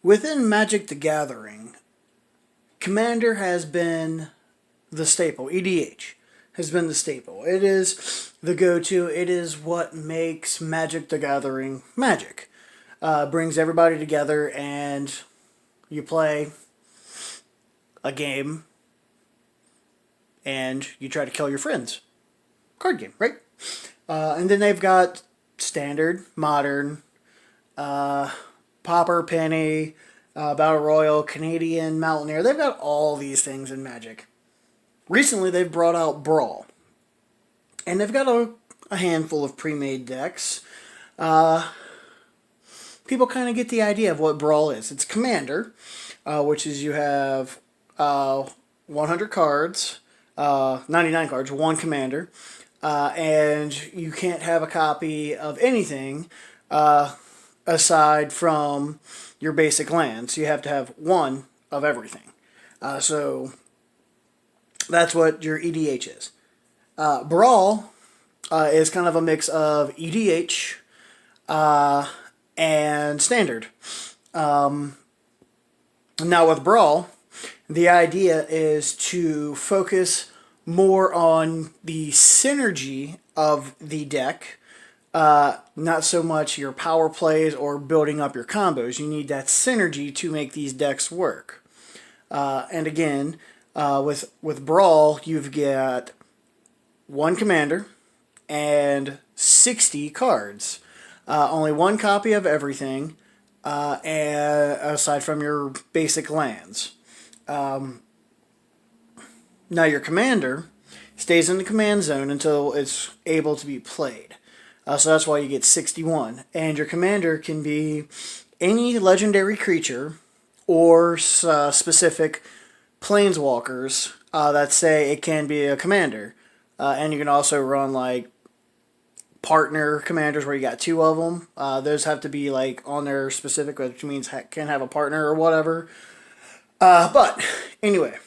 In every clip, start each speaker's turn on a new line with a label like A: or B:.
A: Within Magic the Gathering, Commander has been the staple. EDH has been the staple. It is the go-to. It is what makes Magic the Gathering magic. Brings everybody together and you play a game and you try to kill your friends. Card game, right? And then they've got standard, modern, Popper, Penny, Battle Royal, Canadian, Mountaineer. They've got all these things in Magic. Recently, they've brought out Brawl. And they've got a handful of pre-made decks. People kind of get the idea of what Brawl is. It's Commander, which is you have 100 cards, 99 cards, one Commander. And you can't have a copy of anything aside from your basic lands. You have to have one of everything. So that's what your EDH is. Brawl is kind of a mix of EDH and Standard. Now with Brawl, the idea is to focus more on the synergy of the deck, not so much your power plays or building up your combos. You need that synergy to make these decks work. And again, with Brawl, you've got one commander and 60 cards. Only one copy of everything, and aside from your basic lands. Now your commander stays in the command zone until it's able to be played. So that's why you get 61. And your commander can be any legendary creature or specific planeswalkers that say it can be a commander. And you can also run like partner commanders where you got two of them. Those have to be like on their specific, which means can have a partner or whatever. But anyway,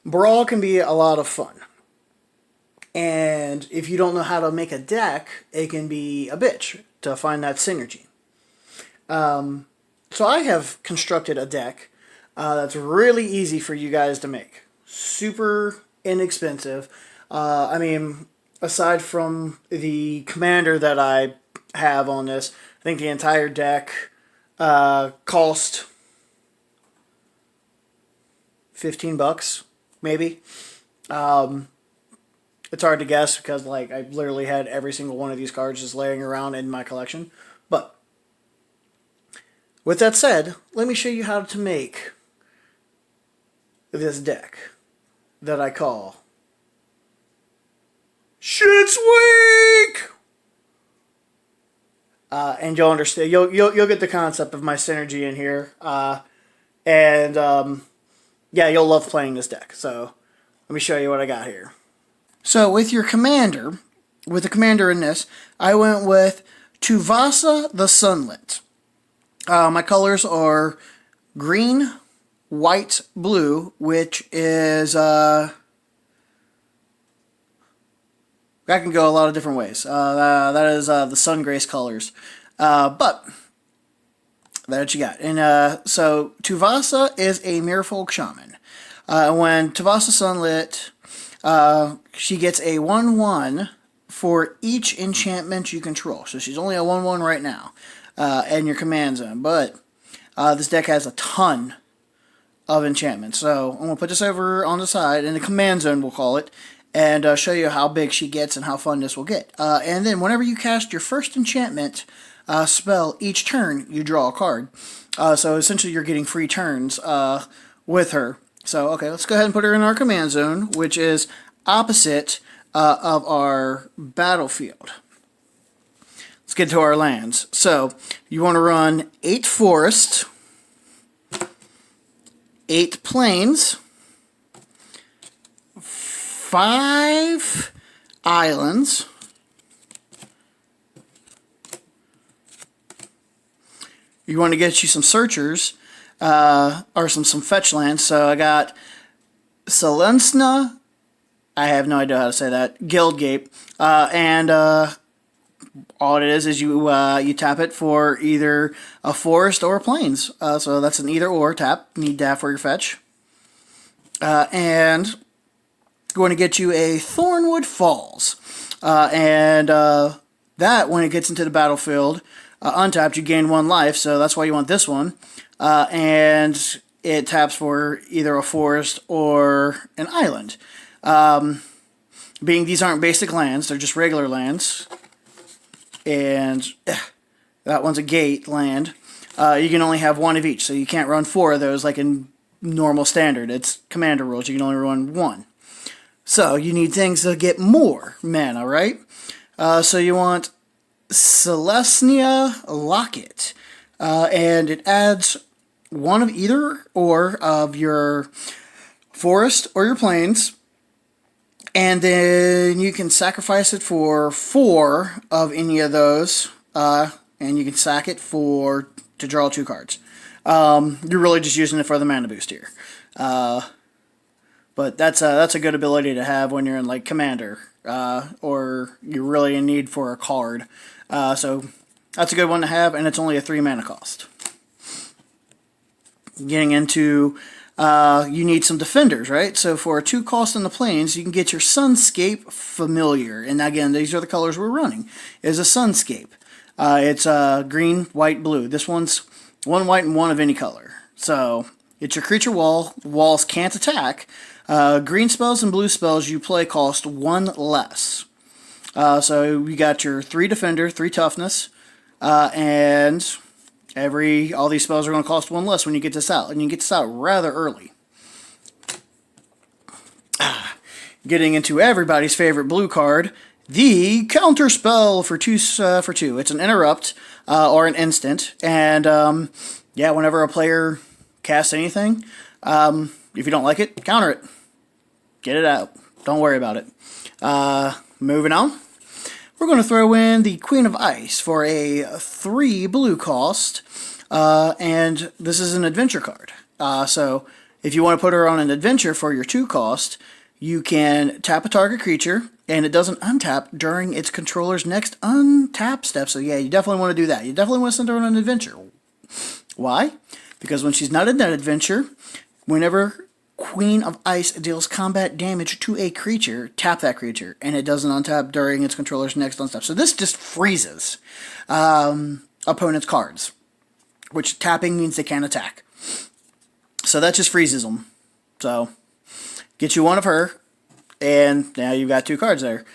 A: Brawl can be a lot of fun. And if you don't know how to make a deck, it can be a bitch to find that synergy. So I have constructed a deck that's really easy for you guys to make. Super inexpensive. I mean, aside from the commander that I have on this, I think the entire deck cost $15, maybe. It's hard to guess because like I literally had every single one of these cards just laying around in my collection. But with that said, let me show you how to make this deck that I call Shit's Weak. And you'll understand. You'll get the concept of my synergy in here. Yeah, you'll love playing this deck. So let me show you what I got here. So with your commander, with the commander in this, I went with Tuvasa the Sunlit. My colors are green, white, blue, which is I can go a lot of different ways. That is the Sun Grace colors. But that's what you got. And so Tuvasa is a Merfolk Shaman. When Tuvasa Sunlit, she gets a 1/1 for each enchantment you control. So she's only a 1/1 right now in your command zone. But this deck has a ton of enchantments. So I'm going to put this over on the side, in the command zone we'll call it, and show you how big she gets and how fun this will get. And then whenever you cast your first enchantment spell each turn, you draw a card. So essentially you're getting free turns with her. So, okay, let's go ahead and put her in our command zone, which is opposite of our battlefield. Let's get to our lands. So, you want to run 8 forests, 8 plains, 5 islands, you want to get you some searchers, or some fetch lands. So I got Selensna, I have no idea how to say that, Guildgate, and All it is you tap it for either a forest or a plains. So that's an either or tap. You need that for your fetch. And going to get you a Thornwood Falls. That, when it gets into the battlefield, untapped, you gain 1 life, so that's why you want this one. And it taps for either a forest or an island. Being these aren't basic lands, they're just regular lands. And that one's a gate land. You can only have 1 of each, so you can't run 4 of those like in normal standard. It's commander rules, you can only run 1. So you need things to get more mana, right? So you want Celestia Locket. And it adds 1 of either or of your forest or your plains. And then you can sacrifice it for 4 of any of those. And you can sack it to draw 2 cards. You're really just using it for the mana boost here. But that's a good ability to have when you're in like Commander, or you're really in need for a card. So that's a good one to have, and it's only a 3 mana cost. Getting into, you need some defenders, right? So for a 2 cost in the plains, you can get your Sunscape Familiar. And again, these are the colors we're running. Is a Sunscape. It's green, white, blue. This one's 1 white and 1 of any color. So it's your creature wall. Walls can't attack. Green spells and blue spells you play cost 1 less. So you got your 3 defender, 3 toughness, and all these spells are going to cost 1 less when you get this out, and you get this out rather early. Getting into everybody's favorite blue card, the counter spell for 2 for 2. It's an interrupt or an instant, and yeah, whenever a player casts anything, if you don't like it, counter it. Get it out. Don't worry about it. Moving on. We're going to throw in the Queen of Ice for a 3 blue cost. And this is an adventure card. So if you want to put her on an adventure for your 2 cost, you can tap a target creature, and it doesn't untap during its controller's next untap step. So yeah, you definitely want to do that. You definitely want to send her on an adventure. Why? Because when she's not in that adventure, whenever Queen of Ice deals combat damage to a creature, tap that creature, and it doesn't untap during its controller's next unstep. So this just freezes opponent's cards, which tapping means they can't attack. So that just freezes them. So get you 1 of her, and now you've got 2 cards there.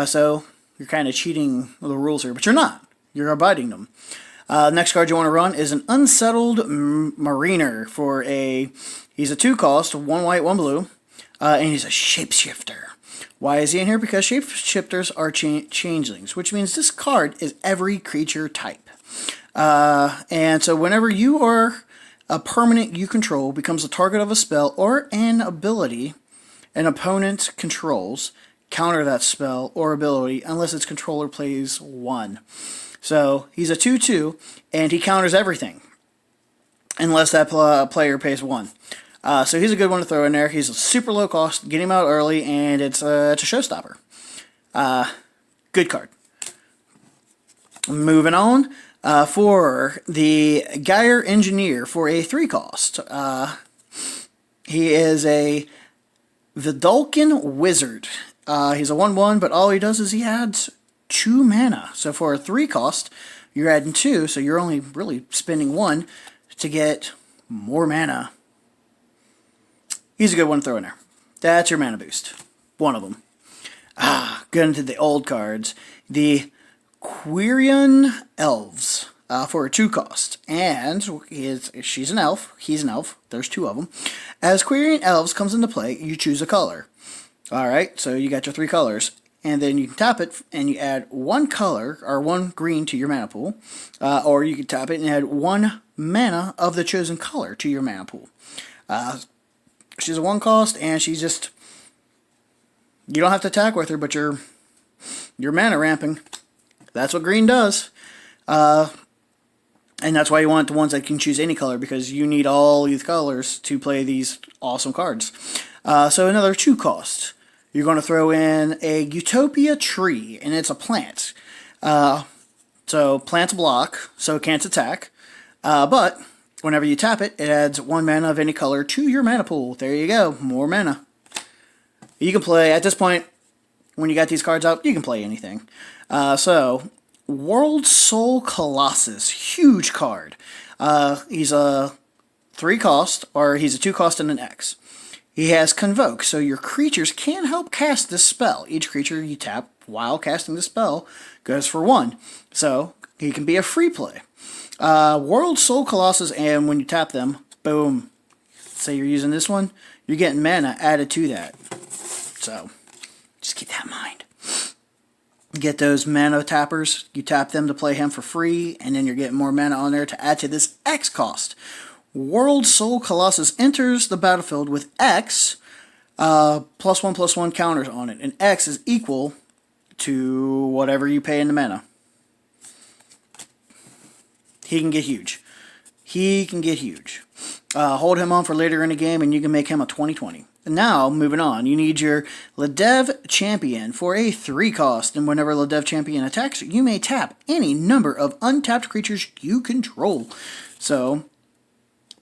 A: So you're kind of cheating the rules here, but you're not. You're abiding them. Next card you want to run is an Unsettled Mariner for he's a 2 cost, 1 white, 1 blue, and he's a shapeshifter. Why is he in here? Because shapeshifters are changelings, which means this card is every creature type. And so whenever you are a permanent you control becomes the target of a spell or an ability an opponent controls, counter that spell or ability unless its controller plays 1. So he's a 2/2, and he counters everything unless that player pays 1. So he's a good one to throw in there. He's a super low cost, get him out early, and it's a showstopper. Good card. Moving on, for the Gyre Engineer for a 3 cost. He is a Vidalcan Wizard. He's a 1/1, but all he does is he adds 2 mana. So for a 3 cost, you're adding 2, so you're only really spending 1 to get more mana. He's a good one to throw in there. That's your mana boost. One of them. Good into the old cards. The Quirion Elves for a 2 cost. And she's an elf. He's an elf. There's 2 of them. As Quirion Elves comes into play, you choose a color. Alright, so you got your 3 colors. And then you can tap it and you add 1 color or 1 green to your mana pool. Or you can tap it and add 1 mana of the chosen color to your mana pool. She's a 1 cost, and she's just... You don't have to attack with her, but you're mana ramping. That's what green does. And that's why you want the ones that can choose any color, because you need all these colors to play these awesome cards. So another 2 cost. You're going to throw in a Utopia Tree, and it's a plant. So plants block, so it can't attack. But whenever you tap it, it adds 1 mana of any color to your mana pool. There you go, more mana. You can play, at this point, when you got these cards out, you can play anything. So, World Soul Colossus, huge card. He's a 3 cost, or he's a 2 cost and an X. He has Convoke, so your creatures can help cast this spell. Each creature you tap while casting the spell goes for 1. So, he can be a free play. World Soul Colossus, and when you tap them, boom. Say you're using this one, you're getting mana added to that. So, just keep that in mind. Get those mana tappers, you tap them to play him for free, and then you're getting more mana on there to add to this X cost. World Soul Colossus enters the battlefield with X, +1/+1 counters on it, and X is equal to whatever you pay in the mana. He can get huge. He can get huge. Hold him on for later in the game, and you can make him a 20/20. Now, moving on, you need your Ledev Champion for a 3 cost, and whenever Ledev Champion attacks, you may tap any number of untapped creatures you control. So,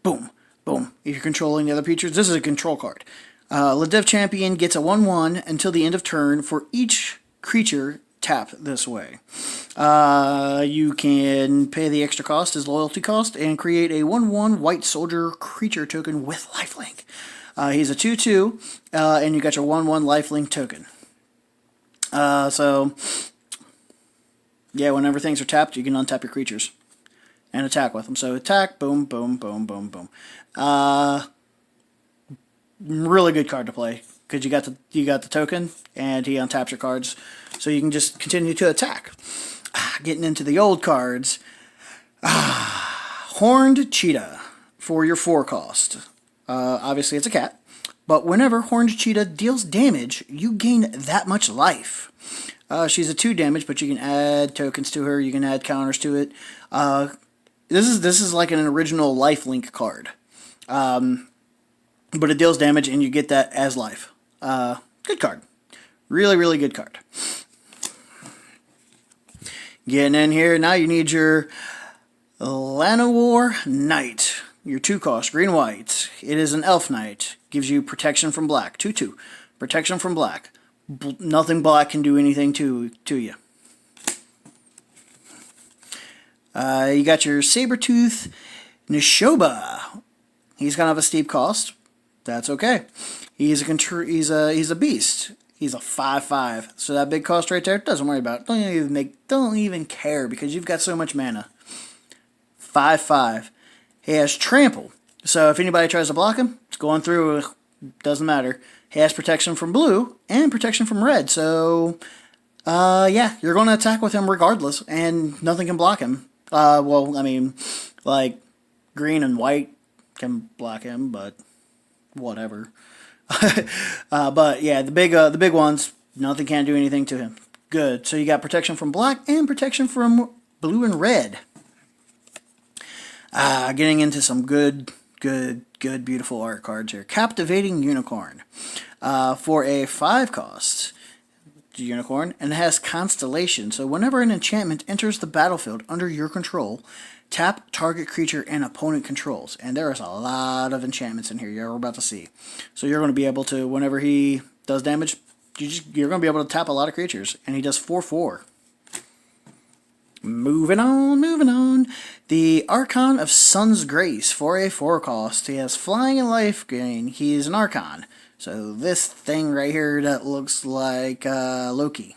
A: boom, boom. If you're controlling the other creatures, this is a control card. Ledev Champion gets a 1/1 until the end of turn for each creature tapped this way. You can pay the extra cost as loyalty cost and create a 1/1 white soldier creature token with lifelink. He's a 2/2, and you got your 1/1 lifelink token. So, yeah, whenever things are tapped, you can untap your creatures and attack with them. So attack, boom, boom, boom, boom, boom. Really good card to play because you got the token, and he untaps your cards, so you can just continue to attack. Getting into the old cards, Horned Cheetah for your 4 cost. Obviously, it's a cat, but whenever Horned Cheetah deals damage, you gain that much life. She's a 2 damage, but you can add tokens to her. You can add counters to it. This is like an original lifelink card, but it deals damage, and you get that as life. Good card, really, really good card. Getting in here now, you need your Llanowar Knight. Your 2 cost, green white. It is an elf knight. Gives you protection from black. 2/2. Protection from black. Nothing black can do anything to you. You got your Sabertooth Nishoba. He's kind of a steep cost. That's okay. He's a beast. He's a 5/5. So that big cost right there, doesn't worry about it. Don't even care because you've got so much mana. 5/5. He has Trample, so if anybody tries to block him, it's going through, doesn't matter. He has protection from blue and protection from red, so, yeah, you're going to attack with him regardless, and nothing can block him. Well, I mean, like, green and white can block him, but whatever. But, yeah, the big ones, nothing can do anything to him. Good, so you got protection from black and protection from blue and red. Getting into some good, beautiful art cards here. Captivating Unicorn. For a 5 cost, Unicorn, and it has Constellation. So whenever an enchantment enters the battlefield under your control, tap target creature and opponent controls. And there is a lot of enchantments in here you're about to see. So you're going to be able to, whenever he does damage, you're going to be able to tap a lot of creatures. And he does 4/4. Moving on. The Archon of Sun's Grace for a 4 cost. He has flying and life gain. He's an Archon. So this thing right here that looks like Loki.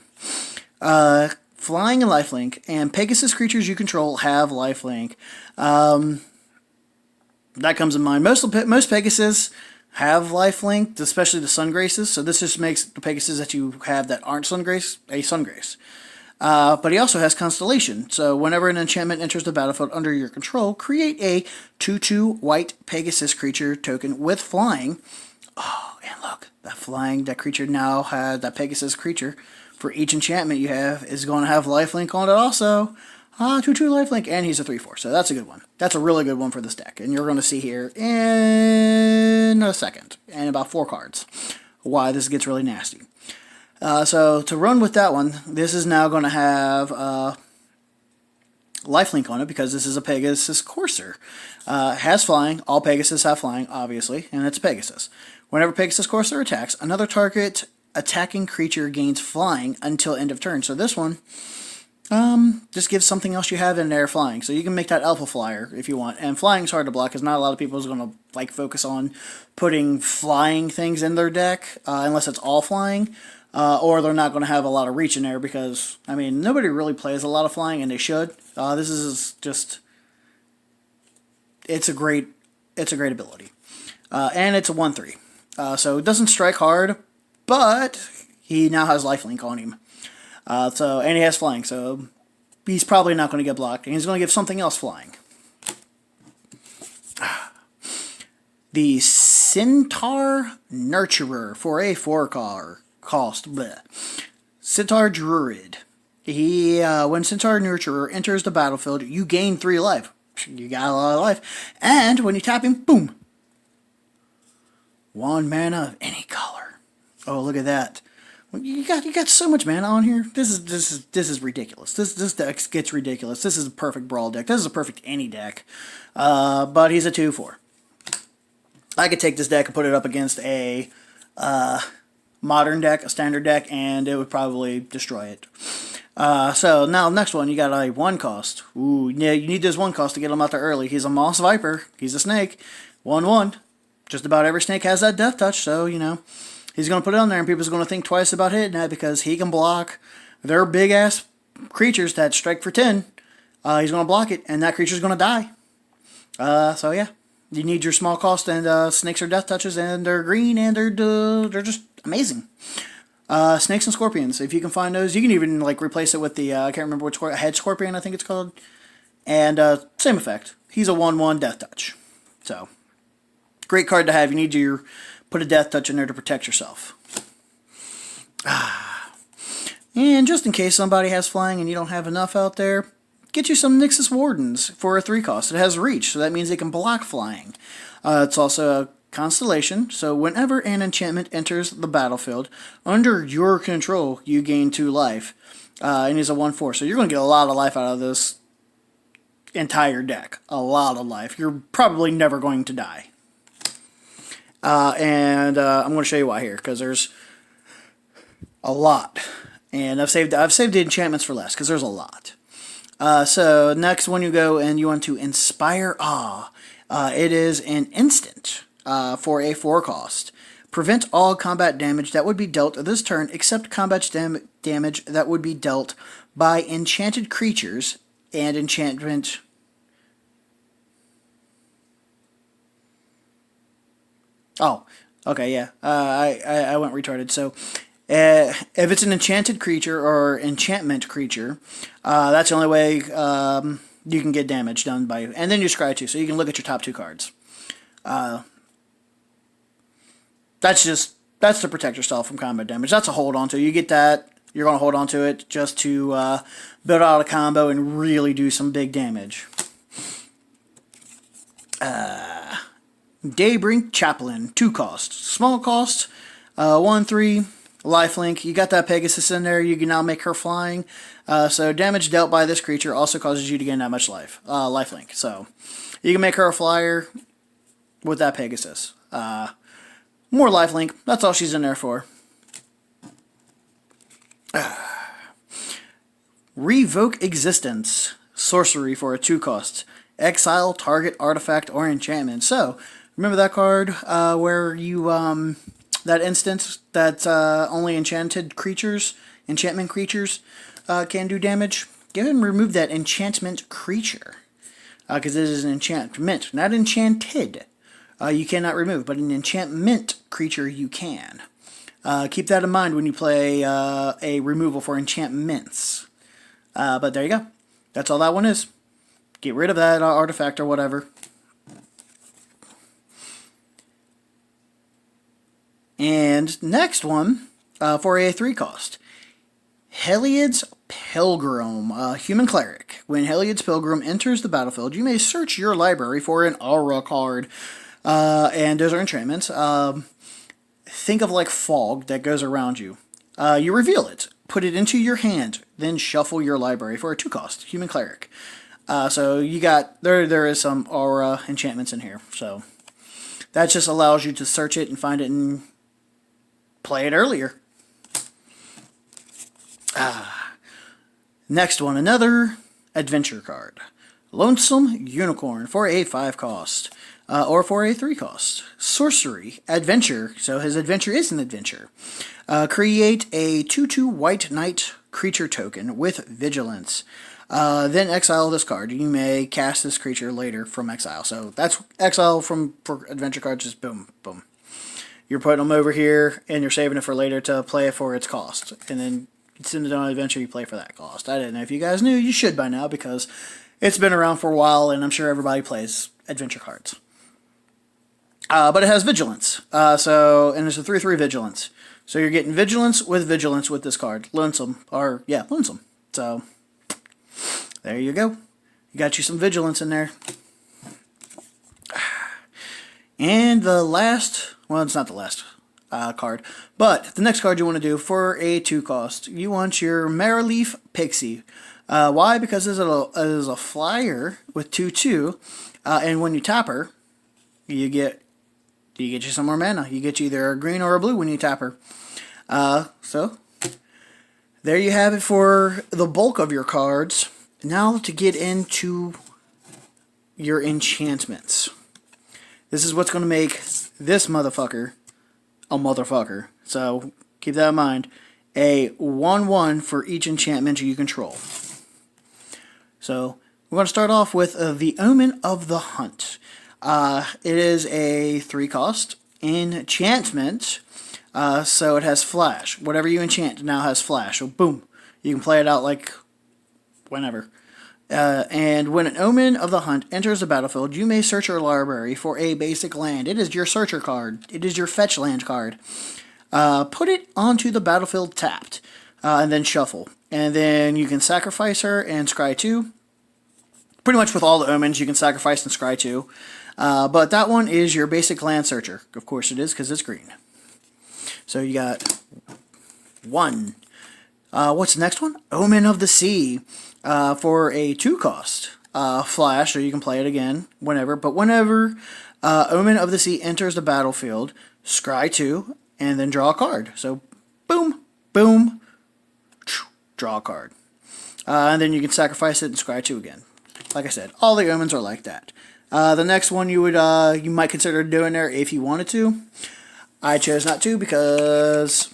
A: Flying and lifelink, and Pegasus creatures you control have lifelink. That comes in mind. Most Pegasus have lifelink, especially the Sun Graces. So this just makes the Pegasus that you have that aren't Sun Grace a Sun Grace. But he also has Constellation, so whenever an enchantment enters the battlefield under your control, create a 2/2 white Pegasus creature token with flying. Oh, and look, that creature now has, that Pegasus creature, for each enchantment you have, is going to have lifelink on it also. 2/2 lifelink, and he's a 3/4, so that's a good one. That's a really good one for this deck, and you're going to see here in a second, and about 4 cards, why this gets really nasty. So to run with that one, this is now going to have lifelink on it because this is a Pegasus Courser. Has flying. All Pegasus have flying, obviously, and it's Pegasus. Whenever Pegasus Courser attacks, another target attacking creature gains flying until end of turn. So this one just gives something else you have in there flying. So you can make that Alpha Flyer if you want. And flying is hard to block because not a lot of people is going to like focus on putting flying things in their deck unless it's all flying. Or they're not going to have a lot of reach in there because, I mean, nobody really plays a lot of flying, and they should. This is just, it's a great ability. And it's a 1/3. So it doesn't strike hard, but he now has lifelink on him. And he has flying, so he's probably not going to get blocked, and he's going to give something else flying. The Centaur Nurturer for a 4-cost. Bleh. Centaur Druid. When Centaur Nurturer enters the battlefield, you gain 3 life. You got a lot of life. And when you tap him, boom! 1 mana of any color. Oh, look at that. You got so much mana on here. This is ridiculous. This deck gets ridiculous. This is a perfect Brawl deck. This is a perfect any deck. But he's a 2/4. I could take this deck and put it up against a modern deck, a standard deck, and it would probably destroy it. So now next one, you got a 1-cost. Ooh, yeah, you need this 1-cost to get him out there early. He's a Moss Viper. He's a snake. 1/1. Just about every snake has that death touch, so you know he's going to put it on there, and people's going to think twice about hitting that because he can block their big ass creatures that strike for 10. He's going to block it, and that creature's going to die. So yeah, you need your small cost, and snakes are death touches, and they're green, and they're just amazing. Snakes and scorpions, if you can find those, you can even like replace it with the I can't remember which head scorpion I think it's called, and same effect. He's a 1/1 death touch, so great card to have. You need to put a death touch in there to protect yourself. And just in case somebody has flying and you don't have enough out there, get you some Nixus Wardens for a 3-cost. It has reach, so that means they can block flying. It's also a constellation, so whenever an enchantment enters the battlefield under your control, you gain 2 life. And he's a 1/4, so you're going to get a lot of life out of this entire deck. A lot of life. You're probably never going to die. I'm going to show you why here, because there's a lot. And I've saved the enchantments for last, because there's a lot. So next, when you go and you want to Inspire Awe, it is an instant for a 4-cost. Prevent all combat damage that would be dealt this turn, except combat damage that would be dealt by enchanted creatures and enchantment. Oh, okay, yeah. I went retarded. So, if it's an enchanted creature or enchantment creature, that's the only way you can get damage done by you. And then you scry too, so you can look at your top 2 cards. That's to protect yourself from combat damage. That's a hold on to. You get that, you're going to hold on to it just to build out a combo and really do some big damage. Daybrink Chaplain, 2-cost. Small cost, 1/3, lifelink. You got that Pegasus in there, you can now make her flying. So damage dealt by this creature also causes you to gain that much lifelink. So you can make her a flyer with that Pegasus. More lifelink, that's all she's in there for. Revoke Existence, sorcery for a 2-cost. Exile target artifact or enchantment. So, remember that card where you, that instance that only enchantment creatures can do damage? Go ahead and remove that enchantment creature. Because it is an enchantment, not enchanted. You cannot remove, but an enchantment creature you can. Keep that in mind when you play a removal for enchantments. But there you go. That's all that one is. Get rid of that artifact or whatever. And next one, for a 3-cost. Heliod's Pilgrim, Human Cleric. When Heliod's Pilgrim enters the battlefield, you may search your library for an aura card. And those are enchantments. Think of like fog that goes around you. You reveal it. Put it into your hand. Then shuffle your library for a 2-cost. Human Cleric. So you got, there is some aura enchantments in here. So that just allows you to search it and find it and play it earlier. Next one, another adventure card. Lonesome Unicorn for a 5 cost. Or for a 3 cost. Sorcery, adventure, so his adventure is an adventure. Create a 2/2 white knight creature token with vigilance. Then exile this card. You may cast this creature later from exile. So that's exile for adventure cards, just boom, boom. You're putting them over here, and you're saving it for later to play it for its cost. And then you send it on an adventure, you play for that cost. I didn't know if you guys knew. You should by now, because it's been around for a while, and I'm sure everybody plays adventure cards. But it has vigilance. And it's a 3/3 vigilance. So you're getting vigilance with this card. Lonesome. Lonesome. So there you go. You got you some vigilance in there. And the last, well, it's not the last card, but the next card you want to do for a 2 cost, you want your Maraleaf Pixie. Why? Because it is a flyer with 2/2, and when you tap her, you get you some more mana. You get either a green or a blue when you tap her. So there you have it for the bulk of your cards. Now to get into your enchantments. This is what's going to make this motherfucker a motherfucker. So keep that in mind. A 1/1 for each enchantment you control. So we're going to start off with the Omen of the Hunt. It is a 3 cost enchantment. So it has flash. Whatever you enchant now has flash. So boom. You can play it out like whenever. And when an Omen of the Hunt enters the battlefield, you may search your library for a basic land. It is your searcher card. It is your fetch land card. Put it onto the battlefield tapped. And then shuffle. And then you can sacrifice her and scry 2. Pretty much with all the omens, you can sacrifice and scry 2. But that one is your basic land searcher. Of course it is, because it's green. So you got 1. What's the next one? Omen of the Sea. For a 2 cost. Flash, so you can play it again whenever. But whenever Omen of the Sea enters the battlefield, scry 2, and then draw a card. So boom, boom, draw a card. And then you can sacrifice it and scry 2 again. Like I said, all the omens are like that. The next one you might consider doing there if you wanted to. I chose not to because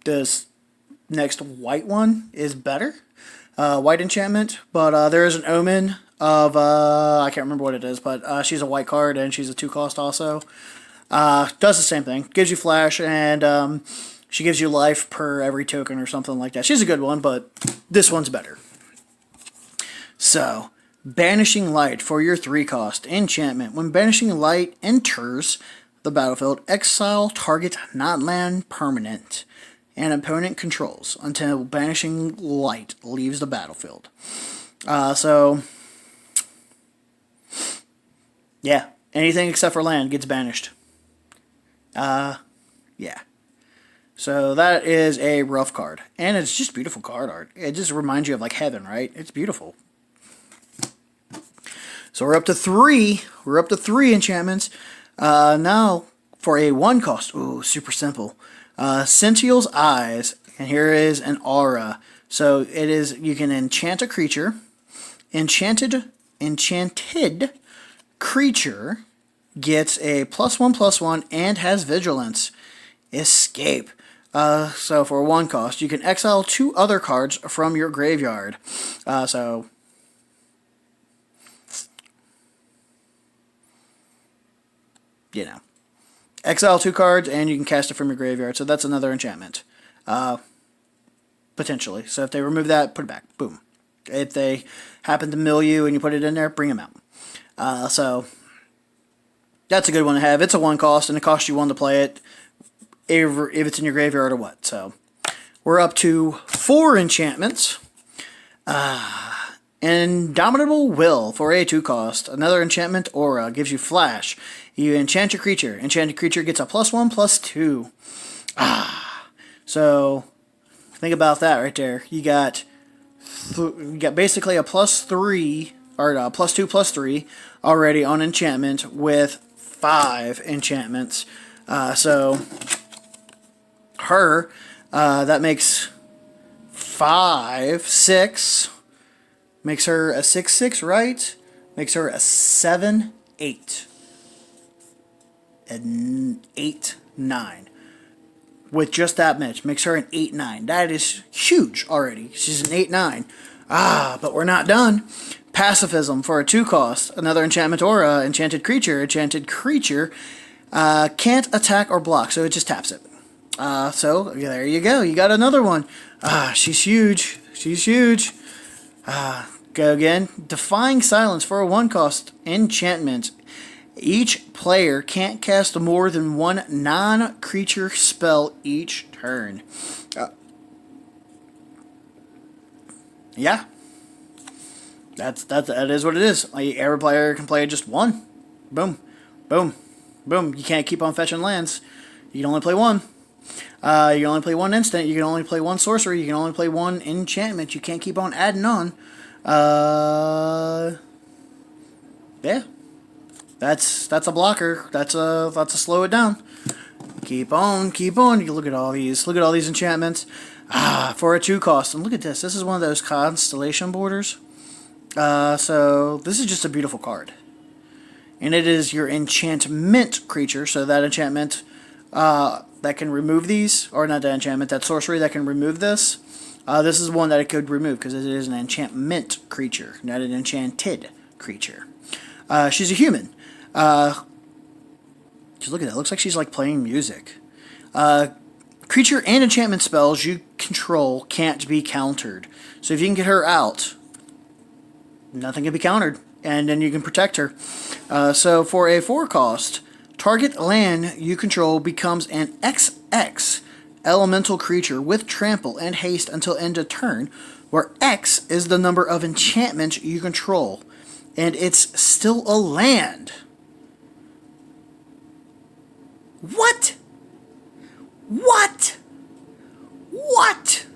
A: this next white one is better. White enchantment, but there is an omen of, I can't remember what it is, but she's a white card and she's a 2 cost also. Does the same thing, gives you flash, and she gives you life per every token or something like that. She's a good one, but this one's better. So, Banishing Light for your 3 cost enchantment. When Banishing Light enters the battlefield, exile target non-land permanent and opponent controls until Banishing Light leaves the battlefield. Yeah, anything except for land gets banished. Yeah. So that is a rough card. And it's just beautiful card art. It just reminds you of like heaven, right? It's beautiful. So we're up to 3. We're up to 3 enchantments. Now for a 1 cost. Ooh, super simple. Sential's Eyes. And here is an aura. So it is, you can enchant a creature. Enchanted creature gets a +1/+1 and has vigilance. Escape. So for 1 cost, you can exile 2 other cards from your graveyard. You know, exile 2 cards and you can cast it from your graveyard. So that's another enchantment. Potentially. So if they remove that, put it back. Boom. If they happen to mill you and you put it in there, bring them out. So that's a good one to have. It's a 1 cost and it costs you 1 to play it if it's in your graveyard or what. So we're up to 4 enchantments. Indomitable Will for a 2 cost. Another enchantment aura gives you flash. You enchant your creature. Enchanted creature gets a +1/+2. So think about that right there. You got You got basically a +3 or +2/+3 already on enchantment with 5 enchantments. So her, that makes 5, 6. Makes her a 6/6, right? Makes her a 7/8. An 8/9. With just that much. Makes her an 8/9. That is huge already. She's an 8/9. But we're not done. Pacifism for a 2-cost. Another enchantment aura. Enchanted creature. Enchanted creature can't attack or block, so it just taps it. So there you go. You got another one. She's huge. She's huge. Go again. Defying Silence for a 1-cost enchantment. Each player can't cast more than one non-creature spell each turn. Yeah. That is what it is. Every player can play just one. Boom. Boom. Boom. You can't keep on fetching lands. You can only play one. You can only play one instant. You can only play one sorcery. You can only play one enchantment. You can't keep on adding on. Yeah. That's a blocker. That's a slow it down. Keep on, keep on. You look at all these. Look at all these enchantments. For a 2-cost. And look at this. This is one of those constellation borders. So this is just a beautiful card. And it is your enchantment creature. So that enchantment that can remove these, or not that enchantment, that sorcery that can remove this. This is one that it could remove because it is an enchantment creature, not an enchanted creature. She's a human. Just look at that. It looks like she's like playing music. Creature and enchantment spells you control can't be countered. So if you can get her out, nothing can be countered. And then you can protect her. So for a 4-cost, target land you control becomes an XX elemental creature with trample and haste until end of turn, where X is the number of enchantments you control. And it's still a land. What? What? What?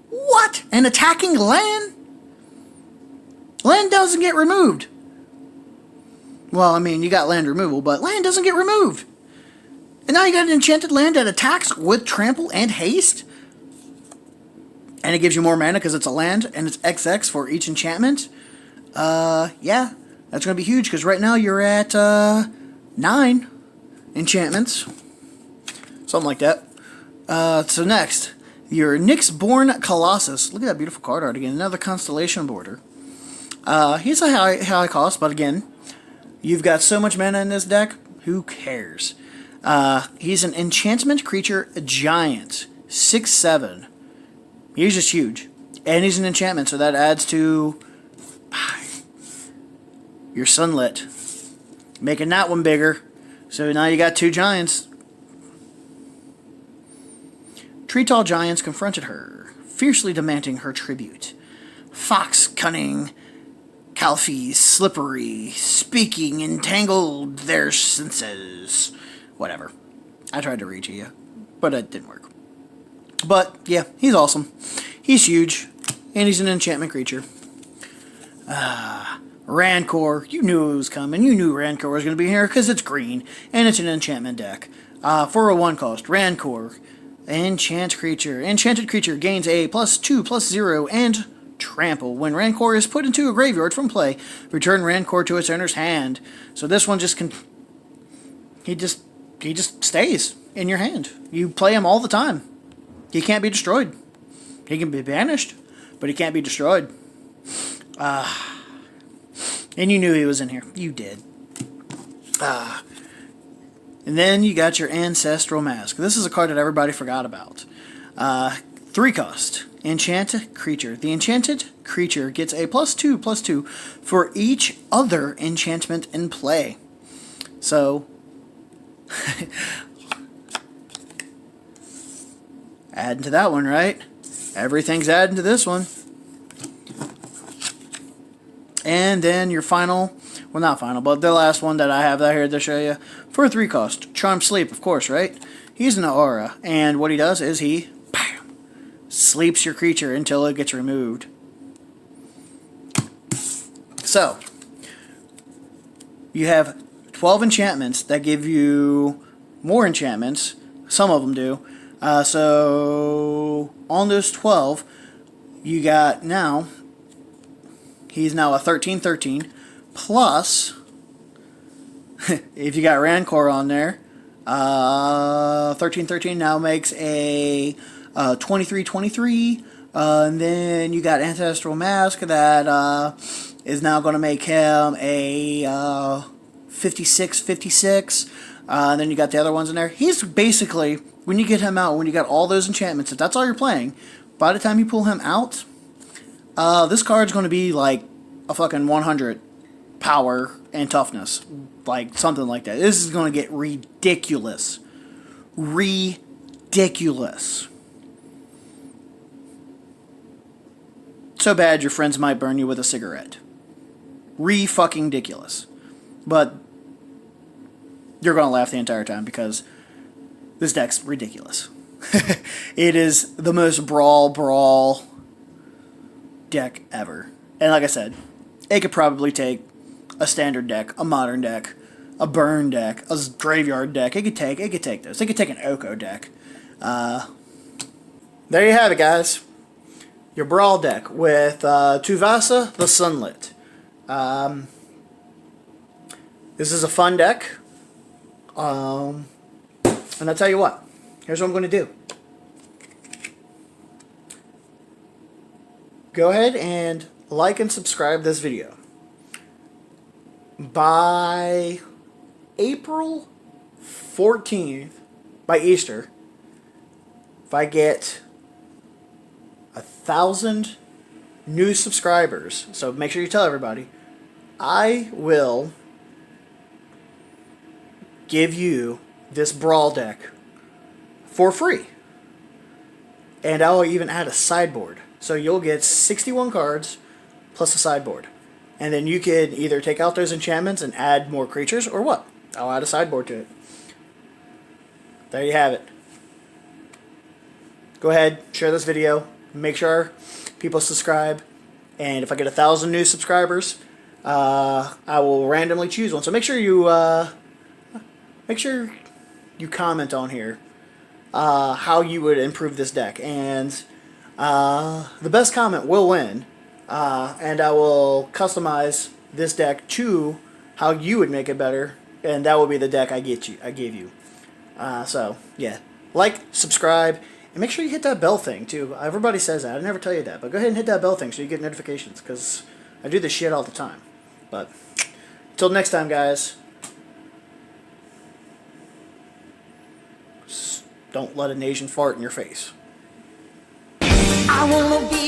A: What? An attacking land? Land doesn't get removed. Well, I mean, you got land removal, but land doesn't get removed. And now you got an enchanted land that attacks with trample and haste? And it gives you more mana because it's a land, and it's XX for each enchantment? Yeah, that's going to be huge, because right now you're at, 9 enchantments. Something like that. So next, your Nyxborn Colossus. Look at that beautiful card art again. Another constellation border. He's a high cost, but again, you've got so much mana in this deck, who cares? He's an enchantment creature, a giant. 6/7. He's just huge. And he's an enchantment, so that adds to your Sunlit. Making that one bigger. So now you got 2 giants. Tree tall giants confronted her, fiercely demanding her tribute. Fox, cunning, Calfee, slippery, speaking, entangled their senses. Whatever. I tried to reach you, but it didn't work. But, yeah, he's awesome. He's huge, and he's an enchantment creature. Rancor, you knew it was coming. You knew Rancor was going to be here because it's green, and it's an enchantment deck. For a 1-cost, Rancor, enchant creature. Enchanted creature gains a +2/+0 and trample. When Rancor is put into a graveyard from play, return Rancor to its owner's hand. So this one just can... He just stays in your hand. You play him all the time. He can't be destroyed. He can be banished, but he can't be destroyed. And you knew he was in here. You did. And then you got your Ancestral Mask. This is a card that everybody forgot about. 3-cost. Enchanted creature. The enchanted creature gets a +2/+2 for each other enchantment in play. So, adding to that one, right? Everything's adding to this one. And then your final, well, not final, but the last one that I have out here to show you, for a 3-cost. Charm Sleep, of course, right? He's an aura, and what he does is he sleeps your creature until it gets removed. So, you have 12 enchantments that give you more enchantments. Some of them do. So, on those 12, you got now, he's now a 13/13, plus, if you got Rancor on there, 13/13 now makes a 23/23, and then you got Ancestral Mask that is now going to make him a 56/56, and then you got the other ones in there. He's basically, when you get him out, when you got all those enchantments, if that's all you're playing, by the time you pull him out, this card's going to be like a fucking 100 power and toughness. Like, something like that. This is going to get ridiculous. Ridiculous. So bad your friends might burn you with a cigarette. Re-fucking-diculous. But you're going to laugh the entire time because this deck's ridiculous. It is the most brawl deck ever. And like I said, it could probably take a standard deck, a modern deck, a burn deck, a graveyard deck. It could take this. It could take an Oko deck. There you have it, guys. Your Brawl deck with Tuvasa the Sunlit. This is a fun deck. And I'll tell you what. Here's what I'm going to do. Go ahead and like and subscribe this video. By April 14th, by Easter, if I get 1,000 new subscribers, so make sure you tell everybody, I will give you this Brawl deck for free. And I'll even add a sideboard. So you'll get 61 cards plus a sideboard. And then you could either take out those enchantments and add more creatures, or what? I'll add a sideboard to it. There you have it. Go ahead, share this video. Make sure people subscribe. And if I get 1,000 new subscribers, I will randomly choose one. So make sure you comment on here how you would improve this deck. And the best comment will win. And I will customize this deck to how you would make it better, and that will be the deck I gave you. So yeah, like, subscribe, and make sure you hit that bell thing too. Everybody says that. I never tell you that, but go ahead and hit that bell thing so you get notifications, because I do this shit all the time. But until next time, guys, don't let an Asian fart in your face.
B: I wanna be